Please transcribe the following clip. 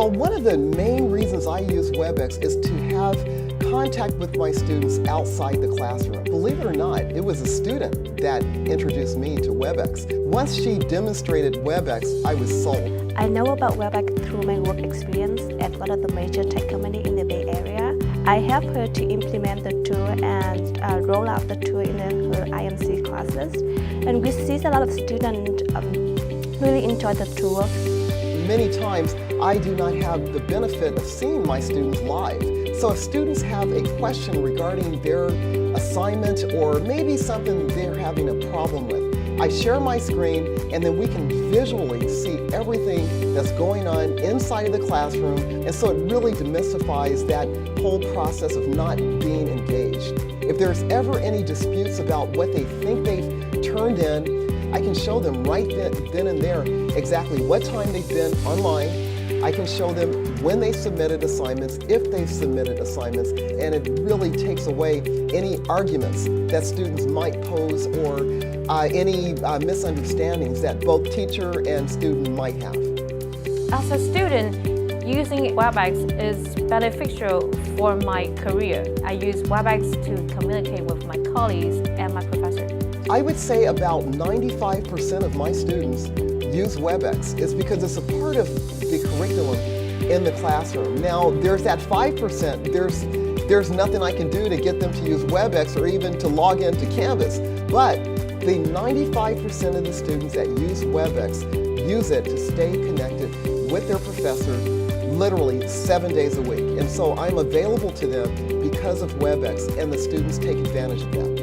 Well, one of the main reasons I use WebEx is to have contact with my students outside the classroom. Believe it or not, it was a student that introduced me to WebEx. Once she demonstrated WebEx, I was sold. I know about WebEx through my work experience at one of the major tech companies in the Bay Area. I helped her to implement the tool and roll out the tool in her IMC classes. And we see a lot of students really enjoy the tool. Many times, I do not have the benefit of seeing my students live. So if students have a question regarding their assignment or maybe something they're having a problem with, I share my screen and then we can visually see everything that's going on inside of the classroom, and so it really demystifies that whole process of not being engaged. If there's ever any disputes about what they think they've turned in, I can show them right then and there exactly what time they've been online. I can show them when they submitted assignments, if they've submitted assignments, and it really takes away any arguments that students might pose or any misunderstandings that both teacher and student might have. As a student, using WebEx is beneficial for my career. I use WebEx to communicate with my colleagues and my professor. I would say about 95% of my students use WebEx. It's because it's a part of the curriculum in the classroom. Now, there's that 5%, there's nothing I can do to get them to use WebEx or even to log into Canvas. But the 95% of the students that use WebEx use it to stay connected with their professor literally 7 days a week. And so I'm available to them because of WebEx, and the students take advantage of that.